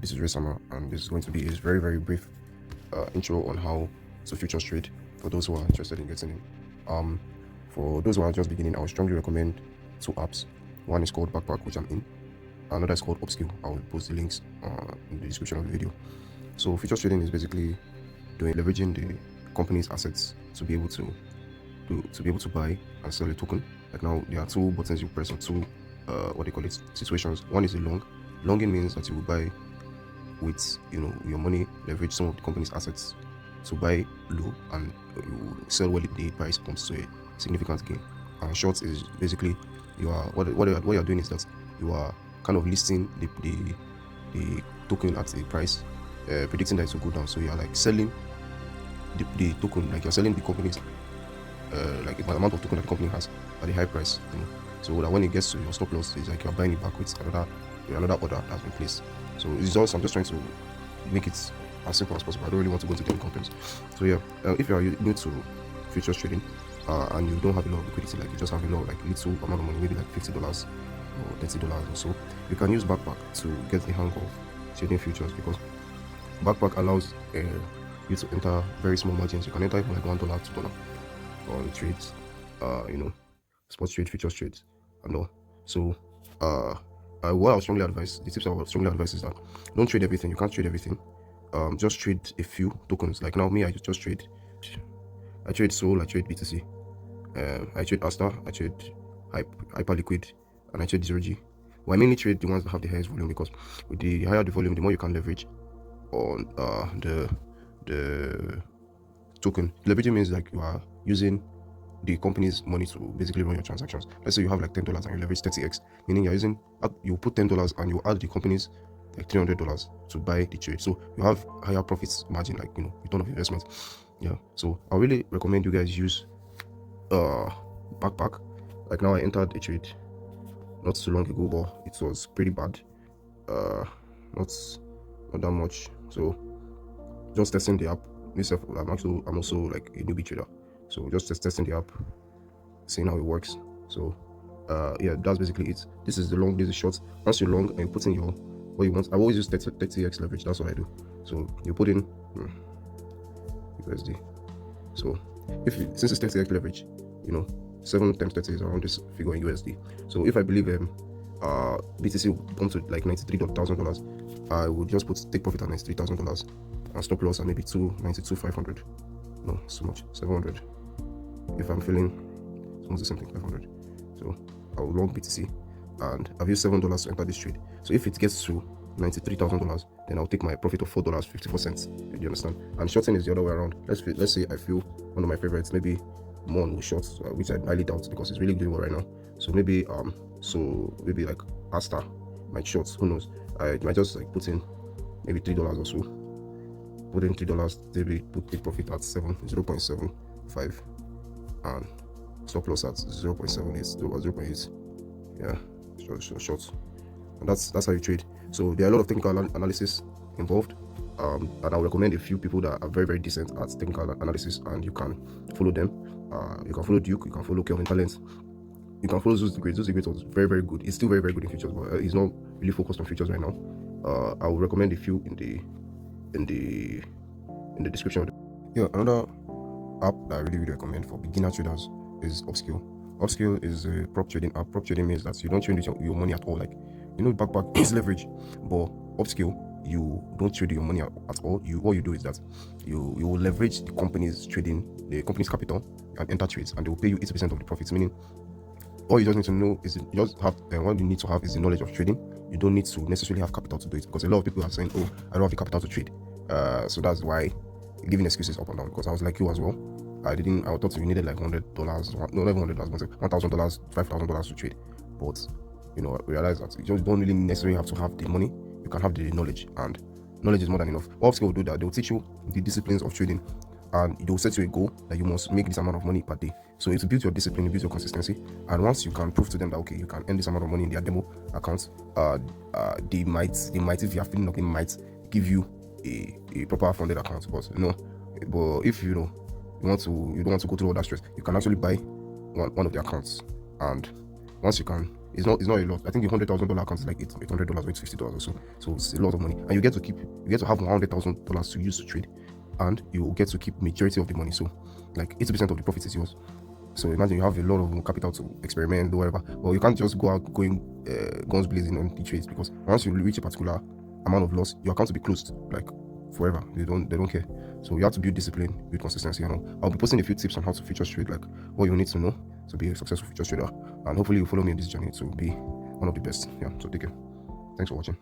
This is Ray Sama, and this is going to be a very brief intro on how to futures trade for those who are interested in getting in. For those who are just beginning, I would strongly recommend two apps. One is called Backpack, which I'm in. Another is called Upskill. I will post the links in the description of the video. So futures trading is basically leveraging the company's assets to be able to buy and sell a token. Like now, there are two buttons you press, or two what they call it, situations. One is a long. Longing means that you will buy with your money, leverage some of the company's assets to buy low, and you sell when the price comes to a significant gain. And short is basically what you're doing is that you are kind of listing the token at a price, predicting that it will go down. So you are like selling the token, like you're selling the company's like the amount of token that the company has at a high price, so that when it gets to your stop loss, it's like you're buying it back with another order that's been placed. So it's just, I'm just trying to make it as simple as possible. I don't really want to go into the contents. So yeah, if you are new to futures trading and you don't have a lot of liquidity, like you just have a lot, like little amount of money, maybe like $50 or $30 or so, you can use Backpack to get the hang of trading futures, because Backpack allows you to enter very small margins. You can enter even like $1, $2 on trades, sports trade, futures trades, and all. So what I would strongly advise, the tips I would strongly advise is that don't trade everything. You can't trade everything. Just trade a few tokens. Like now, me, I just trade. I trade Sol, I trade BTC, I trade Asta, I trade Hyperliquid, and I trade Zero G. Well, I mainly trade the ones that have the highest volume, because with the higher the volume, the more you can leverage on the token. Leveraging means like you are using the company's money to basically run your transactions. Let's say you have like $10 and you leverage 30x, meaning you put $10 and you add the company's like $300 to buy the trade. So you have higher profits margin, like return of investment. Yeah. So I really recommend you guys use Backpack. Like now, I entered a trade not too long ago, but it was pretty bad. Not that much. So just testing the app. Myself, I'm also like a newbie trader. So just testing the app, seeing how it works. So yeah, that's basically it. This is the long, this is short. Once you're long and you put in what you want, I always use 30x leverage. That's what I do. So you put in USD. So since it's 30x leverage, 7 times 30 is around this figure in USD. So if I believe BTC will come to like $93,000, I would just take profit at $93,000 and stop loss at maybe 92,500. No, so much, 700. If I'm feeling almost the same thing, 500. So I'll long BTC, and I've used $7 to enter this trade. So if it gets to $93,000, then I'll take my profit of $4.54. Do you understand? And shorting is the other way around. Let's say I feel one of my favorites, maybe Mon will short, which I highly doubt because it's really doing well right now. So maybe maybe like Asta might short. Who knows? I might just like put in maybe $3 or so. Put in $3, maybe take profit at 0.75, and stop loss at 0.78 or 0.8. Yeah, short. And that's how you trade. So there are a lot of technical analysis involved, and I would recommend a few people that are very decent at technical analysis, and you can follow them. You can follow Duke, you can follow Kelvin Talent, you can follow Zeus the Great. Zeus the Great was very good. He's still very good in futures, but he's not really focused on futures right now. I will recommend a few in the description. Yeah, another app that I really recommend for beginner traders is Upskill. Upskill is a prop trading app. Prop trading means that you don't trade your money at all. Like, Backpack is leverage, but Upskill, you don't trade your money at all. What you do is that you will leverage the company's capital and enter trades, and they will pay you 80% of the profits. Meaning, all you just need to know is what you need to have is the knowledge of trading. You don't need to necessarily have capital to do it, because a lot of people are saying, "Oh, I don't have the capital to trade." So that's why giving excuses up and down. Because I was like you as well. I thought you needed like $100, no, not $100, $1,000, $5,000 to trade. But I realized that you just don't really necessarily have to have the money. You can have the knowledge, and knowledge is more than enough. Upskill will do that. They will teach you the disciplines of trading, and they will set you a goal that you must make this amount of money per day. So it will build your discipline, it builds your consistency. And once you can prove to them that okay, you can earn this amount of money in their demo accounts, they might, if you are feeling like, they might give you a proper funded account. But if you don't want to go through all that stress, you can actually buy one of the accounts, and once you can it's not a lot. I think the $100,000 account is like $800 or it's $50 or so. So it's a lot of money, and you get to have $100,000 to use to trade, and you get to keep majority of the money. So like 80% of the profits is yours. So imagine you have a lot of capital to experiment or whatever. Well, you can't just go out going guns blazing on the trades, because once you reach a particular amount of loss, your account will be closed like forever. They don't care. So you have to build discipline, build consistency, and all. I'll be posting a few tips on how to futures trade, like what you need to know to be a successful futures trader. And hopefully you follow me in this journey to be one of the best. Yeah. So take care. Thanks for watching.